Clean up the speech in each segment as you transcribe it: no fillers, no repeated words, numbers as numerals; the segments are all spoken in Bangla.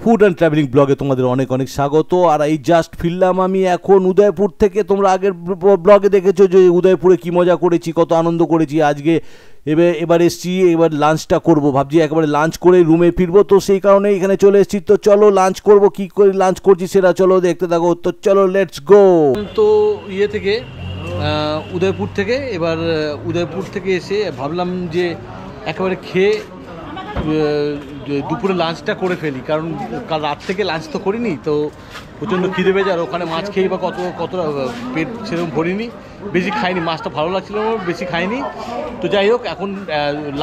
ফুড অ্যান্ড ট্রাভেলিং ব্লগে তোমাদের অনেক অনেক স্বাগত। আর এই জাস্ট ফিরলাম আমি এখন উদয়পুর থেকে। তোমরা আগের ব্লগে দেখেছো যে উদয়পুরে কী মজা করেছি, কত আনন্দ করেছি। আজকে এবার এসছি, এবার লাঞ্চটা করব, ভাবছি একেবারে লাঞ্চ করে রুমে ফিরবো, তো সেই কারণে এখানে চলে এসেছি। তো চলো লাঞ্চ করব, কী করে লাঞ্চ করছি সেটা চলো দেখতে থাকো। তো চলো লেটস গো। তো ইয়ে থেকে উদয়পুর থেকে এবার উদয়পুর থেকে এসে ভাবলাম যে একেবারে খেয়ে দুপুরে লাঞ্চটা করে ফেলি, কারণ কাল রাত থেকে লাঞ্চ তো করিনি, তো প্রচণ্ড খিদে পেয়েছে। আর ওখানে মাছ খেয়ে বা কতটা পেট সেরকম ভরিনি, বেশি খাইনি, মাছটা ভালো লাগছিল বেশি খাইনি। তো যাই হোক, এখন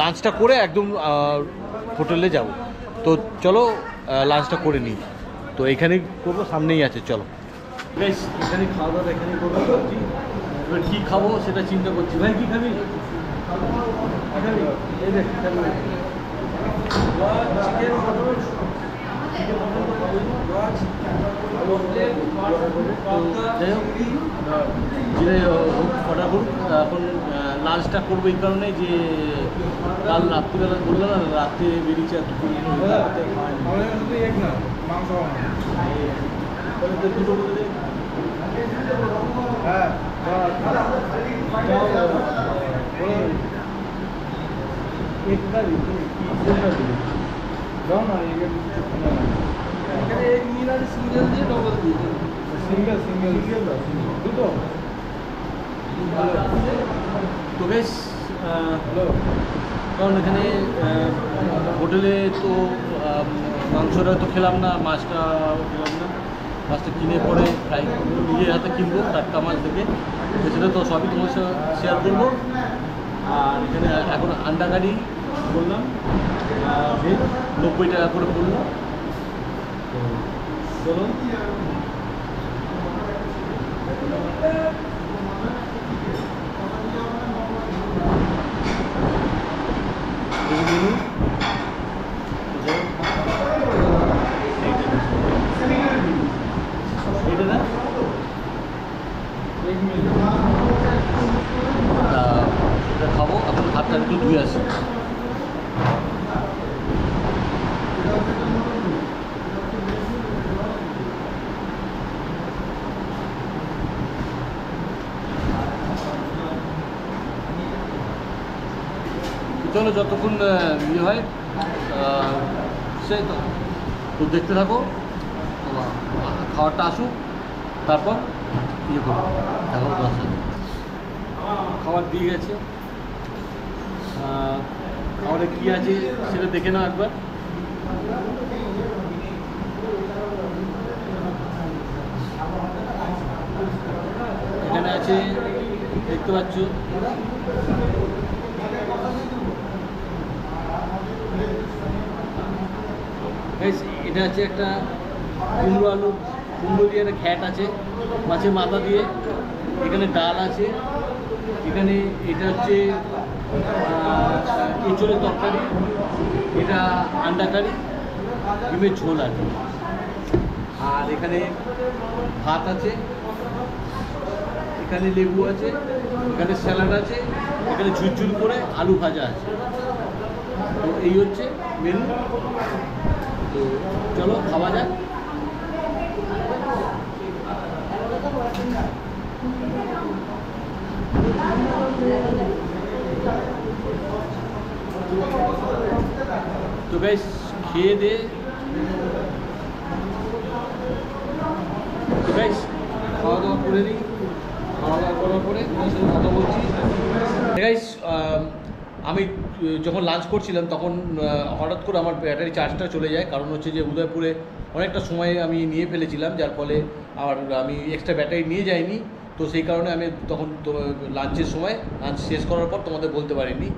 লাঞ্চটা করে একদম হোটেলে যাব। তো চলো লাঞ্চটা করে নিই। তো এখানেই করবো, সামনেই আছে, চলো এখানে খাওয়া দাওয়া এখানেই করবো। ভাবছি এবার কী খাবো সেটা চিন্তা করছি। ভাই কী খাবি? এই দেখ অর্ডার করুক। এখন লাঞ্চটা করবো এই কারণে যে কাল রাত্রিবেলা বললাম না, রাত্রে বেরিয়েছে আর দুটো বলে হ্যাঁ তো বেশ, কারণ এখানে হোটেলে তো মাংসটা তো খেলাম না, মাছটা খেলাম না, মাছটা কিনে পরে ফ্রাই নিজের হাতে কিনবো টাটকা মাছ থেকে, সেটা তো সবই তোমার সাথে শেয়ার করবো। আর এখানে এখন আন্ডা কারি বললাম 90 টাকা করে পড়লো। চলো এটা না সেটা খাবো। এখন হাতটা একটু ধুয়ে আসি। চলো যতক্ষণ ইয়ে হয় সেই তো দেখতে থাকো, খাবারটা আসুক, তারপর ইয়ে করবো। দেখো খাবার দিয়ে গেছে, খাবারে কী আছে সেটা দেখে নাও একবার। এখানে আছে দেখতে পাচ্ছ, এটা আছে একটা কুমড়ো আলু, কুমড়ো দিয়ে একটা ঘ্যাট আছে, মাছের মাথা দিয়ে, এখানে ডাল আছে, এখানে এটা হচ্ছে এঁচোড়ের তরকারি, এটা আন্ডা কারি, ডিমের ঝোল আছে, আর এখানে ভাত আছে, এখানে লেবু আছে, এখানে স্যালাড আছে, এখানে ঝুরঝুর করে আলু ভাজা আছে। তো এই হচ্ছে মেনু। তো চলো খাওয়া যাক। তো গাইস খেয়ে দে, তো গাইস খাওয়া দাওয়া করে দিই। খাওয়া দাওয়া করার পরে তোমার সাথে কথা বলছি। গাইস আমি যখন লাঞ্চ করছিলাম তখন হঠাৎ করে আমার ব্যাটারি চার্জটা চলে যায়, কারণ হচ্ছে যে উদয়পুরে অনেকটা সময় আমি নিয়ে ফেলেছিলাম, যার ফলে আমি এক্সট্রা ব্যাটারি নিয়ে যাইনি। তো সেই কারণে আমি তখন লাঞ্চের সময় লাঞ্চ শেষ করার পর তোমাদের বলতে পারিনি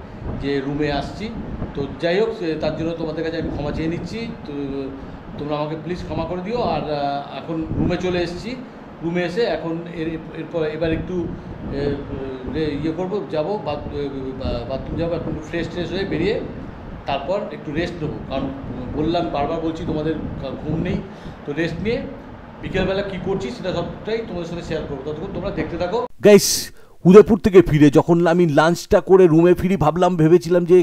যে রুমে আসছি। তো যাই হোক, তার জন্য তোমাদের কাছে আমি ক্ষমা চেয়ে নিচ্ছি। তো তোমরা আমাকে প্লিজ ক্ষমা করে দিও। আর এখন রুমে চলে এসেছি, রুমে এসে এখন এরপর এবার একটু ইয়ে করবো, যাবো বাথরুম যাবো, একটু ফ্রেশ হয়ে বেরিয়ে তারপর একটু রেস্ট নেবো, কারণ বললাম বারবার বলছি তোমাদের ঘুম নেই। তো রেস্ট নিয়ে বিকেলবেলা কী করছি সেটা সবটাই তোমাদের সাথে শেয়ার করবো, ততক্ষণ তোমরা দেখতে থাকো। গাইস উদয়পুর থেকে ফিরে যখন আমি লাঞ্চটা করে রুমে ফিরি ভেবেছিলাম যে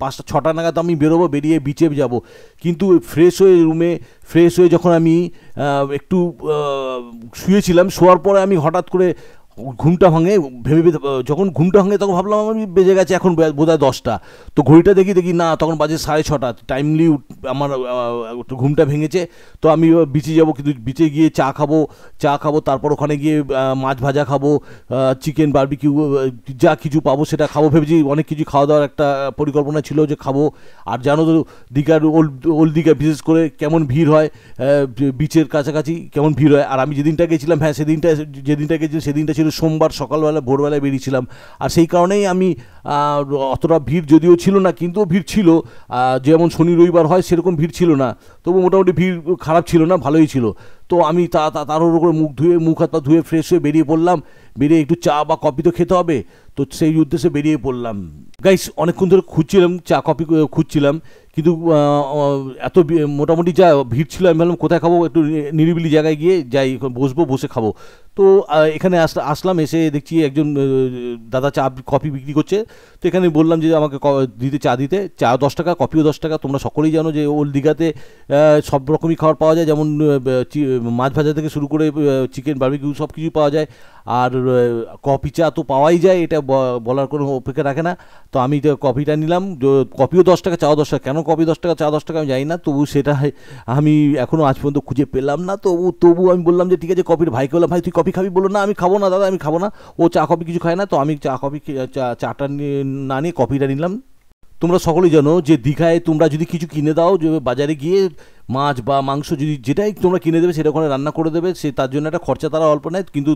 5টা-6টা নাগাদ আমি বেরোবো, বেরিয়ে বিচে যাব। কিন্তু ফ্রেশ হয়ে যখন আমি একটু শুয়েছিলাম, শোয়ার পরে আমি হঠাৎ করে ঘুমটা ভাঙে, যখন ঘুমটা ভাঙে তখন ভাবলাম আমি বেজে গেছে এখন বোধহয় 10টা। তো ঘড়িটা দেখি না, তখন বাজে 6:30। টাইমলি আমার ঘুমটা ভেঙেছে। তো আমি বিচে যাব, কিন্তু বিচে গিয়ে চা খাবো, তারপর ওখানে গিয়ে মাছ ভাজা খাবো, চিকেন বারবিকিউ যা কিছু পাবো সেটা খাবো ভেবেছি। অনেক কিছু খাওয়া দাওয়ার একটা পরিকল্পনা ছিল যে খাবো। আর জানো তো দীঘার ওল্ড দীঘা বিশেষ করে কেমন ভিড় হয়, বিচের কাছাকাছি কেমন ভিড় হয়। আর আমি যেদিনটা গেছিলাম, সেদিনটা ছিল সোমবার, সকালবেলা ভোরবেলায় বেরিয়েছিলাম। আর সেই কারণেই আমি অতটা ভিড় যদিও ছিল না, কিন্তু ভিড় ছিল। যেমন শনি রবিবার হয় সেরকম ভিড় ছিল না, তবু মোটামুটি ভিড় খারাপ ছিল না, ভালোই ছিল। তো আমি তাড়াহুড়ো করে মুখ হাত পা ধুয়ে ফ্রেশ হয়ে বেরিয়ে পড়লাম। বেরিয়ে একটু চা বা কফি তো খেতে হবে, তো সেই উদ্দেশ্যে বেরিয়ে পড়লাম। গাইস, অনেকক্ষণ ধরে খুঁজছিলাম, চা কফি খুঁজছিলাম, কিন্তু এত মোটামুটি যা ভিড় ছিল, আমি ভাবলাম কোথায় খাবো, একটু নিরিবিলি জায়গায় গিয়ে বসে খাবো। তো এখানে আসলাম, এসে দেখছি একজন দাদা চা কফি বিক্রি করছে। তো এখানে বললাম যে আমাকে চা দিতে। চা 10 টাকা, কফিও 10 টাকা। তোমরা সকলেই জানো যে ওল্ড দীঘাতে সব রকমই খাবার পাওয়া যায়, যেমন মাছ ভাজা থেকে শুরু করে চিকেন বারবিকিউ সব কিছু পাওয়া যায়। আর কফি চা তো পাওয়াই যায়, এটা বলার কোনো অপেক্ষা রাখে না। তো আমি কফিটা নিলাম, কফিও 10 টাকা, চাও 10 টাকা। কেন কফি 10 টাকা, চা 10 টাকা আমি জানি না, তবু সেটা আমি এখনও আজ পর্যন্ত খুঁজে পেলাম না। তবু আমি বললাম যে ঠিক আছে, কফির ভাইকে বললাম, ভাই তুই কফি খাবি? বললো না আমি খাবো না দাদা, আমি খাবো না। ও চা কফি কিছু খায় না। তো আমি চাটা না নিয়ে কফিটা নিলাম। তোমরা সকলেই জানো যে দীঘায় তোমরা যদি কিছু কিনে দাও, যে বাজারে গিয়ে মাছ বা মাংস যেটাই তোমরা কিনে দেবে সেটা ওখানে রান্না করে দেবে। তার জন্য একটা খরচা তারা অল্প নেয়, কিন্তু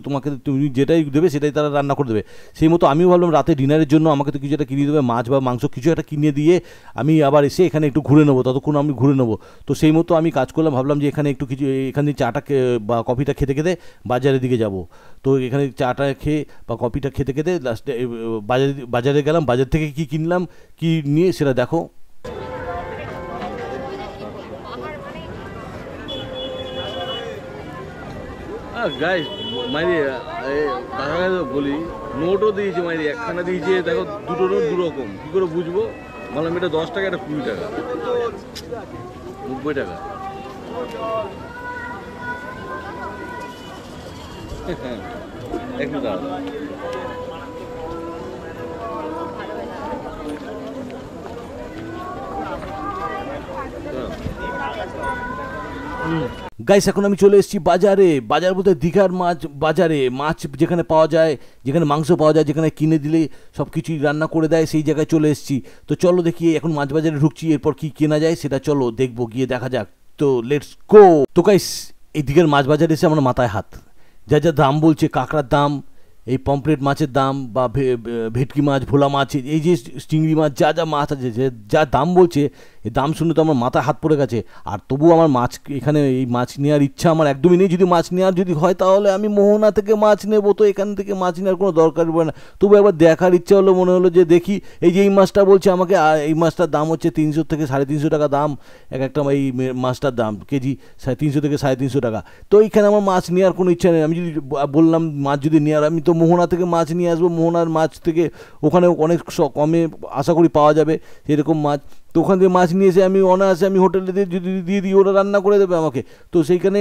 তুমি যেটাই দেবে সেটাই তারা রান্না করে দেবে। সেই মতো আমিও ভাবলাম রাতে ডিনারের জন্য আমাকে তো কিছু একটা কিনে দেবে, মাছ বা মাংস কিছু একটা কিনে দিয়ে আমি আবার এসে এখানে একটু ঘুরে নেবো, ততক্ষণ আমি ঘুরে নেবো। তো সেই মতো আমি কাজ করলাম, ভাবলাম যে এখানে একটু কিছু, এখানে চাটা বা কফিটা খেতে খেতে বাজারের দিকে যাব। তো এখানে চাটা খেয়ে বা কফিটা খেতে খেতে লাস্টে বাজারে গেলাম। বাজার থেকে কি কিনলাম, কি নিয়ে সেটা দেখো। গাইস মাইরি বলি, নোটও দিয়েছে মাইরি, একখানা দিয়েছে, দেখো দুটো নোট দুরকম, কী করে বুঝবো? বললাম এটা 10 টাকা, এটা 20 টাকা, 90 টাকা। হ্যাঁ, একটু দাঁড়া। গাইস, এখন আমি চলে এসেছি বাজার বলতে দীঘার বাজারে। মাছ যেখানে পাওয়া যায়, যেখানে মাংস পাওয়া যায়, যেখানে কিনে দিলে সব কিছুই রান্না করে দেয়, সেই জায়গায় চলে এসেছি। তো চলো দেখি, এখন মাছ বাজারে ঢুকছি, এরপর কি কেনা যায় সেটা চলো দেখবো, গিয়ে দেখা যাক। তো লেটস গো। তো গাইস, এই দীঘার মাছ বাজারে এসে আমার মাথায় হাত। যা দাম বলছে, কাঁকড়ার দাম, এই পমফ্রেট মাছের দাম, বা ভেটকি মাছ, ভোলা মাছ, এই যে চিংড়ি মাছ, যা মাছ আছে, যা দাম বলছে, এই দাম শুনে তো আমার মাথায় হাত পড়ে গেছে। আর তবু আমার এখানে এই মাছ নেওয়ার ইচ্ছা আমার একদমই নেই। যদি মাছ নেওয়ার হয় তাহলে আমি মোহনা থেকে মাছ নেবো, তো এখান থেকে মাছ নেওয়ার কোনো দরকার পড়ে না। তবু একবার দেখার ইচ্ছা হলো, মনে হলো যে দেখি। এই যে এই মাছটা বলছে আমাকে, এই মাছটার দাম হচ্ছে 300 থেকে 350 টাকা দাম, একটা এই মাছটার দাম কেজি 300 থেকে 350 টাকা। তো এইখানে আমার মাছ নেওয়ার কোনো ইচ্ছা নেই। আমি যদি বললাম মাছ যদি নেওয়ার, আমি তো মোহনা থেকে মাছ নিয়ে আসবো। মোহনার মাছ থেকে ওখানে অনেক কমে আশা করি পাওয়া যাবে সেরকম মাছ। তো ওখান থেকে মাছ নিয়ে এসে আমি অনায়াসে আমি হোটেলে দিয়ে দিই, ওরা রান্না করে দেবে আমাকে। তো সেইখানে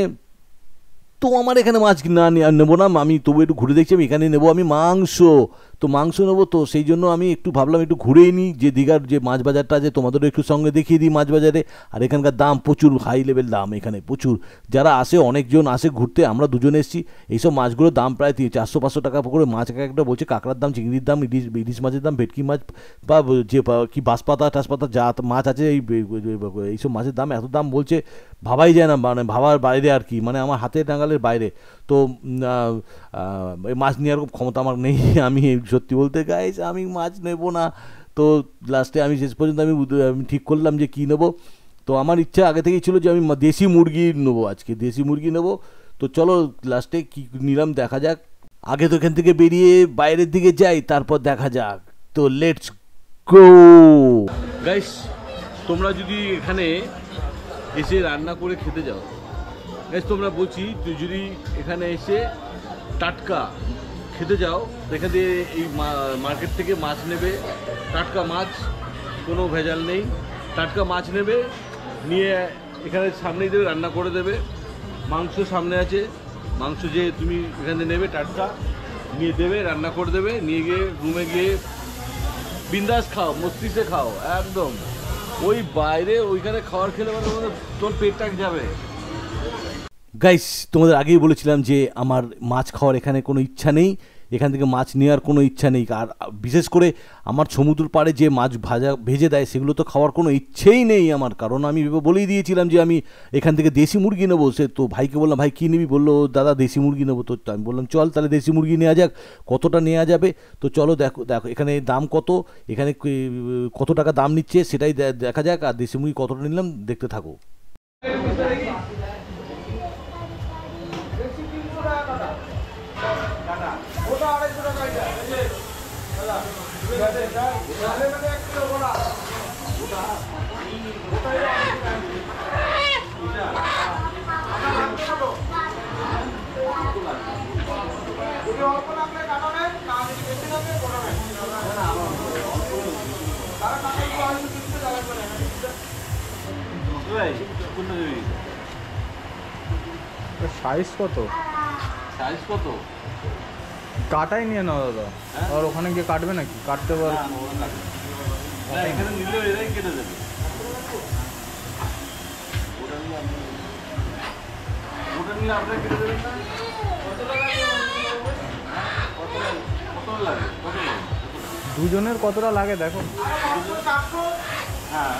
তো আমার এখানে মাছ না নেবো না আমি, তবু একটু ঘুরে দেখছি। আমি এখানে নেবো আমি মাংস, তো মাংস নেবো। তো সেই জন্য আমি একটু ভাবলাম একটু ঘুরেই নিই, যে দীঘার যে মাছ বাজারটা আছে তোমাদেরও একটু সঙ্গে দেখিয়ে দিই মাছ বাজারে। আর এখানকার দাম প্রচুর হাই লেভেল দাম, এখানে প্রচুর। যারা আসে, অনেকজন আসে ঘুরতে, আমরা দুজনে এসেছি। এইসব মাছগুলোর দাম প্রায় 400-500 টাকা করে মাছ একটা বলছে। কাঁকড়ার দাম, চিংড়ির দাম, ইলিশ মাছের দাম, ভেটকি মাছ বা যে কি বাঁশপাতা টাসপাতা যা মাছ আছে, এইসব মাছের দাম এত দাম বলছে, ভাবাই যায় না, মানে ভাবার বাইরে আর কি, মানে আমার হাতের নাগালের বাইরে। তো মাছ নেওয়ার ক্ষমতা আমার নেই। আমি সত্যি বলতে গাইস, আমি মাছ নেব না। তো লাস্টে আমি শেষ পর্যন্ত আমি ঠিক করলাম যে কী নেবো। তো আমার ইচ্ছা আগে থেকেই ছিল যে আমি দেশি মুরগি নেবো, আজকে দেশি মুরগি নেবো। তো চলো লাস্টে কী নিলাম দেখা যাক। আগে তো এখান থেকে বেরিয়ে বাইরের দিকে যাই, তারপর দেখা যাক। তো লেটস গো। গাইস, তোমরা যদি এখানে এসে রান্না করে খেতে যাও, গাইস তোমরা বলছি, তুই যদি এখানে এসে টাটকা খেতে যাও দেখে দিয়ে এই মার্কেট থেকে মাছ নেবে, টাটকা মাছ, কোনো ভেজাল নেই, টাটকা মাছ নেবে, নিয়ে এখানে সামনেই দেবে, রান্না করে দেবে। মাংস সামনে আছে, মাংস যে তুমি এখানে নেবে টাটকা নিয়ে দেবে, রান্না করে দেবে, নিয়ে গিয়ে রুমে গিয়ে বিন্দাস খাও, মস্তিষ্কে খাও একদম। ওই বাইরে ওইখানে খাবার খেলে মানে তোর পেটটা যাবে। গাইস, তোমাদের আগেই বলেছিলাম যে আমার মাছ খাওয়ার এখানে কোনো ইচ্ছা নেই, এখান থেকে মাছ নেওয়ার কোনো ইচ্ছা নেই। আর বিশেষ করে আমার সমুদ্র পাড়ে যে মাছ ভেজে দেয় সেগুলো তো খাওয়ার কোনো ইচ্ছেই নেই আমার, কারণ আমি বলেই দিয়েছিলাম যে আমি এখান থেকে দেশি মুরগি নেবো। সে তো ভাইকে বললাম, ভাই কী নিবি? বললো দাদা দেশি মুরগি নেবো। তো আমি বললাম চল তাহলে দেশি মুরগি নেওয়া যাক, কতটা নেওয়া যাবে। তো চলো দেখো দেখো এখানে দাম কত, এখানে কত টাকা দাম নিচ্ছে সেটাই দেখা যাক, আর দেশি মুরগি কতটা নিলাম দেখতে থাকো। সাইজ কত? সাইজ কত? কাটাই নিয়ে নাও দাদা, আর ওখানে গিয়ে কাটবে নাকি? কাটতে পার এখানে নিলে এরাই কেটে দেবে। ওটা নিলে আপনারা কেটে দেবেন না? কত লাগে? দুজনের কতটা লাগে দেখো। হ্যাঁ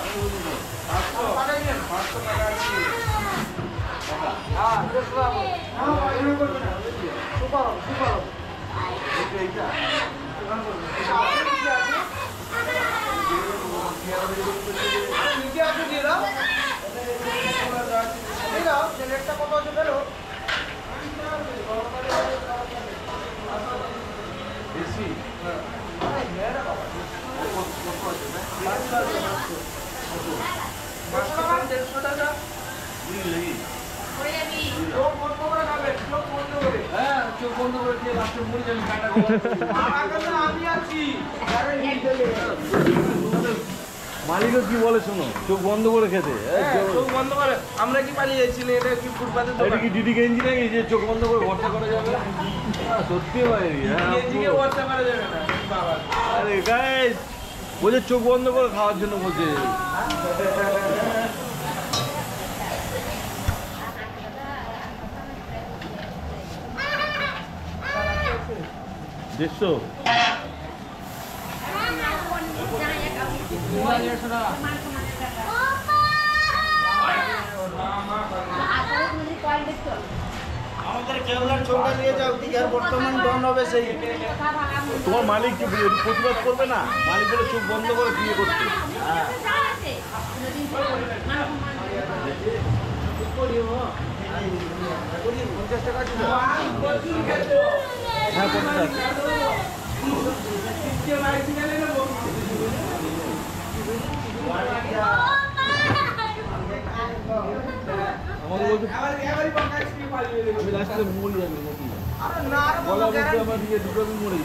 চোখ বন্ধ করে দিয়ে লাস্টে মরে যাবে কাটা। আমি আছি, মালিকও কি বলে শোনো, চোখ বন্ধ করে খেতে। চোখ বন্ধ করে আমরা কি পালিয়ে যাচ্ছি? এটা কি ফুটপাতের এটা কি ডিডি গেঞ্জি নাকি যে চোখ বন্ধ করে ভরসা করা যাবে? সত্যি ভাই, গেঞ্জিকে ভরসা করা যাবে না বাবা। আরে গাইস বলছে চোখ বন্ধ করে খাওয়ার জন্য বলছে। দেখছো আমাদের কেবলার ছবিটা নিয়ে যাও, দীঘার বর্তমান ডন হবে সেই। তোমার মালিক কি প্রতিবাদ করবে না? মালিক বলে চোখ বন্ধ করে বিয়ে করতে। হ্যাঁ 50 আমি লাস্টে মরে যাবো নাকি? বলা বলতে আমার দিকে দুটো আমি মরে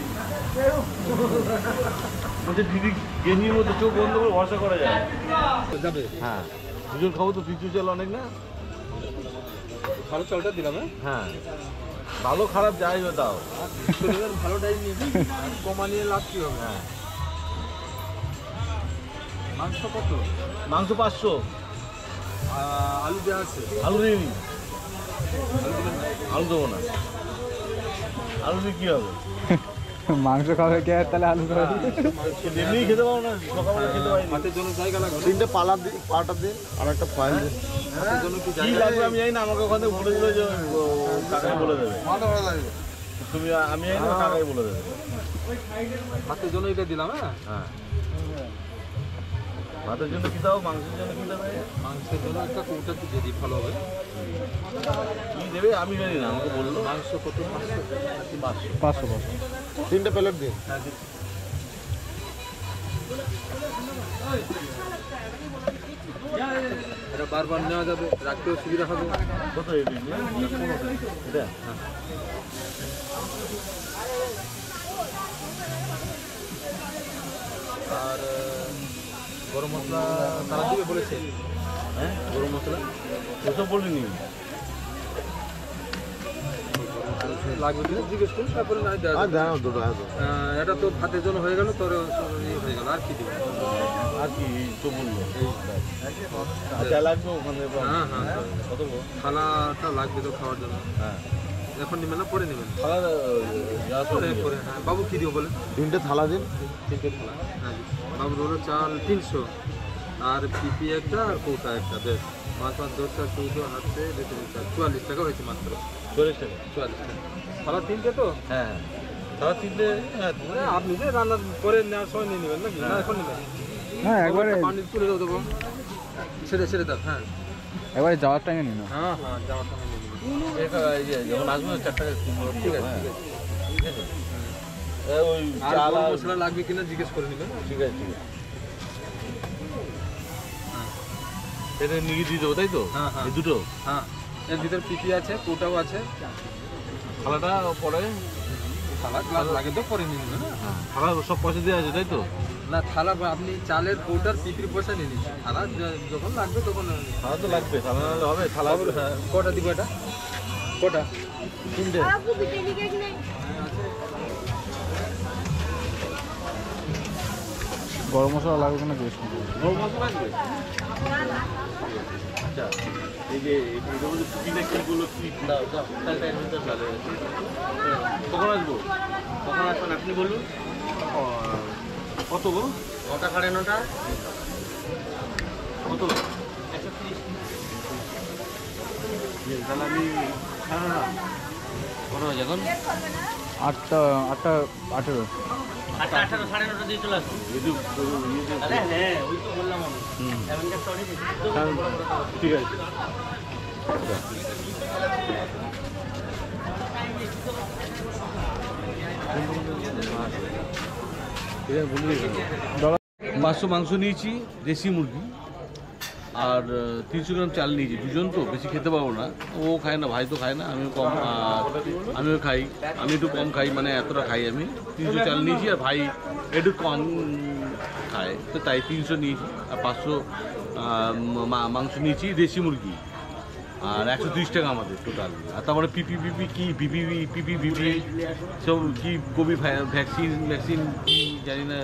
বলছে দিদি গেঞ্জির মধ্যে চোখ বন্ধ করে ভরসা করা যায় যাবে। হ্যাঁ দুজন খাবো তো, পিছু চাল অনেক না। ভালো চালটা দিলাম। হ্যাঁ ভালো খারাপ যাই হোক দাও, ভালোটাই নিয়ে কমা নিয়ে লাভ কি হবে? হ্যাঁ মাংস কত? মাংস 500। আলু দেওয়া আছে? আলু দিইনি, আলু দেবো না। আলু দিয়ে কী হবে? মাংস খাবে কে? তাহলে আলু খাবে? এমনি খেতে পারো না, সকালবেলা খেতে পারি। হাতের জন্য জায়গা লাগবে। 3টে পাটা দিয়ে আর একটা ফাইল দিয়ে। হাতের জন্য কি কি লাগবে আমি জানি না, আমাকে ওখান থেকে বলে দিলে যে কাকাই বলে দেবে। তুমি আমি জানি না, কাকাই বলে দেবে। হাতের জন্য এটা দিলাম। হ্যাঁ হ্যাঁ ভাতের জন্য কী দাও, মাংসের জন্য কী দেবে? মাংসের জন্য একটা কৌটা দিয়ে দিই, ভালো হবে। কী দেবে আমি জানি না, আমাকে বললো। মাংস কত? 500। 500 3টে প্লেট দিন। এটা বারবার নেওয়া যাবে, রাখতেও সুবিধা হবে। কত এটা? হ্যাঁ। আর গরম মশলা তারা দিবে বলেছে। হ্যাঁ, গরম মশলা ওসব বলিনি। লাগবে কিনা জিজ্ঞেস করুন, তারপরে না দেওয়া যাবে। এটা তো ভাতের জন্য হয়ে গেল, তোর হয়ে গেল, আর কি দিবে? আর কি তো বললো আচ্ছা লাগবে ওখানে। হ্যাঁ হ্যাঁ, কত থালাটা লাগবে তো খাওয়ার জন্য। হ্যাঁ, এখন নেবেন না পরে নেবেন? খাওয়ার পরে। হ্যাঁ বাবু কী দিব বলে? 3টে থালা দিন। 3টে থালা। হ্যাঁ বাবুর হলো চাল 300, আর পিপি একটা আর কৌটা একটা, বেশ। মাছ 10টা 14 হাতে 44 টাকা হয়েছে মাত্র। 40 টাকা। 44 টাকা। থালা 3টে তো? হ্যাঁ, থালা 3টে। হ্যাঁ, আপনি যে রান্নার পরে নেওয়ার সময় নিয়ে নেবেন নাকি? না এখন নেবেন? হ্যাঁ একবারে পানি তুলে দেবো, ছেড়ে দাও। হ্যাঁ একবারে যাওয়ার টাইমে নিন। হ্যাঁ হ্যাঁ, যাওয়ার সময় নিয়ে নেবেন। যখন আসবো 4 টাকা ঠিক আছে। ঠিক আছে। ওই আর চাল গরম আর মশলা লাগবে কিনা জিজ্ঞেস করে নেবেন। ঠিক আছে, ঠিক আছে। এটা নিয়ে দিয়ে দেবো, তাই তো? হ্যাঁ, হ্যাঁ। এই দুটো হ্যাঁ, এর ভিতর পিপি আছে, কৌটাও আছে। থালাটা পরে। থালা গ্লাস লাগে তো পরে নিয়ে নেবেন। থালা সব পয়সা দেওয়া আছে, তাই তো? না, থালা আপনি চালের কৌটার পিপির পয়সা নিয়ে নিন। থালা যখন লাগবে তখন থালা তো লাগবে, থালা নাহলে হবে। থালা হ্যাঁ, কটা দিব এটা? কটা? 3টে। গরম মশলা লাগবে কিনা জিজ্ঞেস করুন। গরম মশলা লাগবে? আচ্ছা, এই যে এটা বলতে কিনে কি বললো, কি দাও দাও তাহলে এর ভিতরে ফেলে। কখন আসবো? কখন আসবেন আপনি বলুন? কত গো? 9টা 9:30। কত? 130। তাহলে আমি কত হয়েছে এখন? 8টা 18। 8টা 18 9:30 দিয়ে চলে আসুন। হ্যাঁ ওই তো বললাম আমি। ঠিক আছে। মাংস নিয়েছি দেশি মুরগি, আর 300 গ্রাম চাল নিয়েছি। দুজন তো বেশি খেতে পারবো না, ও খায় না, ভাই তো খায় না, আমিও কম, আমিও খাই। আমি একটু কম খাই, মানে এতটা খাই আমি। 300 চাল নিয়েছি, আর ভাই একটু কম খায়, তো তাই 300 নিয়েছি। আর 500 মাংস নিয়েছি দেশি মুরগি, আর 130 টাকা আমাদের টোটাল। আর তারপরে পিপি সব কি কোভিড ভ্যাকসিন কি জানি না।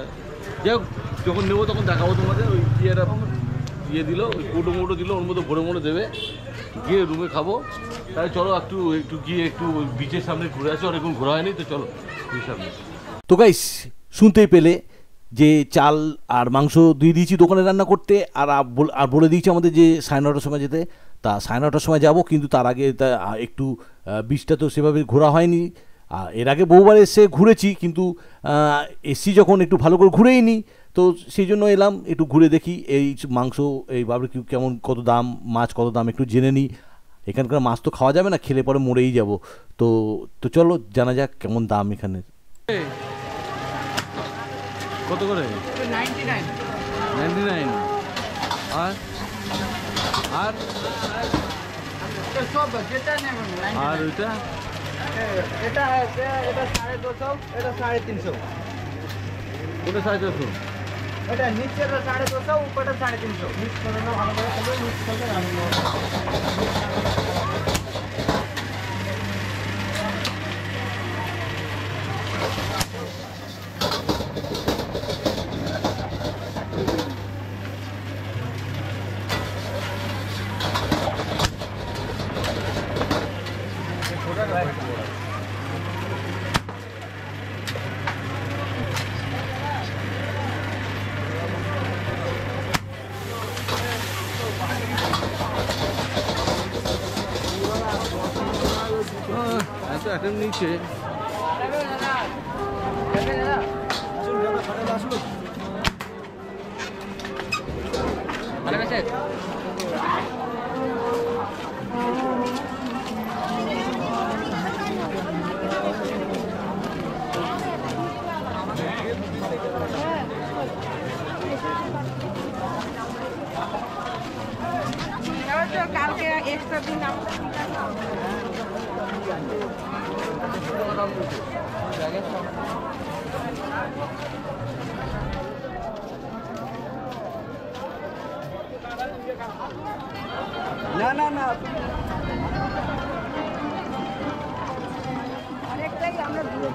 যাই হোক, যখন নেবো তখন দেখাবো তোমাদের। ওই কি একটা দিল, ওই কোটো দিল, ওর মধ্যে ভরে দেবে, গিয়ে রুমে খাবো। তাই চলো একটু গিয়ে একটু বিচের সামনে ঘুরে আসি, অনেকক্ষণ ঘোরা হয়নি, তো চলো বিচের সামনে। তো গাইস, শুনতেই পেলে যে চাল আর মাংস দিয়ে দিয়েছি দোকানে রান্না করতে, আর বলে দিয়েছি আমাদের যে 9:30টার সময় যেতে। তা 9:30টার সময় যাব, কিন্তু তার আগে একটু বিচটা তো সেভাবে ঘোরা হয়নি। এর আগে বহুবার এসে ঘুরেছি, কিন্তু এসছি যখন একটু ভালো করে ঘুরেই নি, তো সেই জন্য এলাম একটু ঘুরে দেখি এই মাংস, এই বারবিকিউ কেমন, কত দাম, মাছ কত দাম একটু জেনে নিই। এখানকার মাছ তো খাওয়া যাবে না, খেলে পরে মরেই যাব। তো চলো জানা যাক কেমন দাম এখানে। কত করে? 99। আর ওইটা এটা 250, এটা 350। ওটা 450। এটা নিচের 250, উপরটা 350। মিক্স করে নাও ভালো করে, তবে মিক্স করে রান্না। এত অ্যাটেম্প নিচ্ছে। একটা দিন আমরা না না না অনেকটাই আমরা দূরে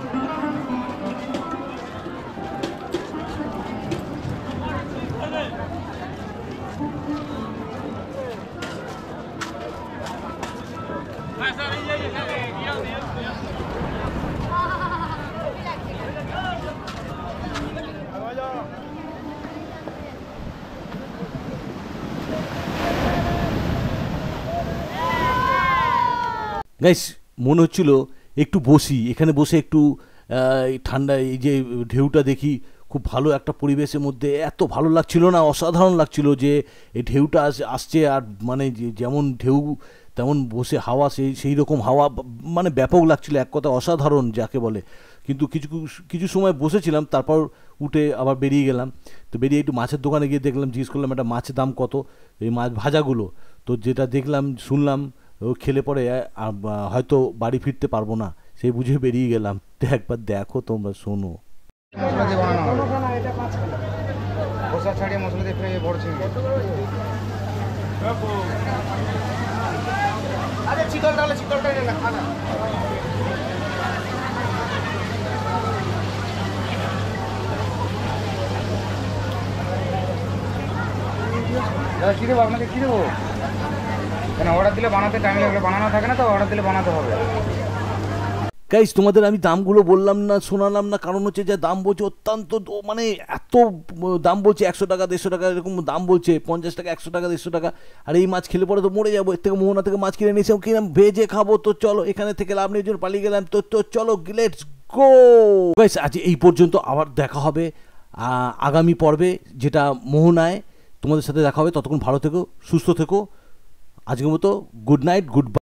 গাইস মনে হচ্ছিল একটু বসি এখানে, বসে একটু এই ঠান্ডা এই যে ঢেউটা দেখি, খুব ভালো একটা পরিবেশের মধ্যে, এত ভালো লাগছিল না, অসাধারণ লাগছিল যে এই ঢেউটা আসছে আর মানে যেমন ঢেউ তেমন বসে হাওয়া সেই রকম হাওয়া, মানে ব্যাপক লাগছিল, এক কথা অসাধারণ যাকে বলে। কিন্তু কিছু সময় বসেছিলাম, তারপর উঠে আবার বেরিয়ে গেলাম। তো বেরিয়ে একটু মাছের দোকানে গিয়ে দেখলাম, জিজ্ঞেস করলাম একটা মাছের দাম কত, এই মাছ ভাজাগুলো। তো যেটা দেখলাম শুনলাম ও খেলে পরে হয়তো বাড়ি ফিরতে পারবো না, সেই বুঝে বেরিয়ে গেলাম। তো একবার দেখো তোমরা, শোনো। মশলা দিয়ে বানানো হবে খোসা ছাড়িয়ে মশলা দিয়ে ফ্রাই বড় চিংড়ি আরে চিকনটা হলে চিকনটা না খানা দাদা কী দেবো আপনাকে, কী দেবো? কেন অর্ডার দিলে বানাতে টাইম লাগবে, বানানো থাকে না তো, অর্ডার দিলে বানাতে হবে। গাইস তোমাদের আমি দামগুলো বললাম না, শোনালাম না, কারণ হচ্ছে যে দাম বলছে অত্যন্ত মানে এত দাম বলছে, 100 টাকা 150 টাকা এরকম দাম বলছে, 50 টাকা 100 টাকা 150 টাকা। আর এই মাছ খেলে পরে তো মরে যাবো, এর থেকে মোহনা থেকে মাছ কিনে নিয়েছিলাম, কিনা ভেজে খাবো। তো চলো, এখানে থেকে লাভ নেই, জন্য পালিয়ে গেলাম। তো চলো লেটস গো গাইস, আজ এই পর্যন্ত, আবার দেখা হবে আগামী পর্বে, যেটা মোহনায় তোমাদের সাথে দেখা হবে। ততক্ষণ ভালো থেকো, সুস্থ থেকো। আজকের মতো গুড নাইট, গুড বাই।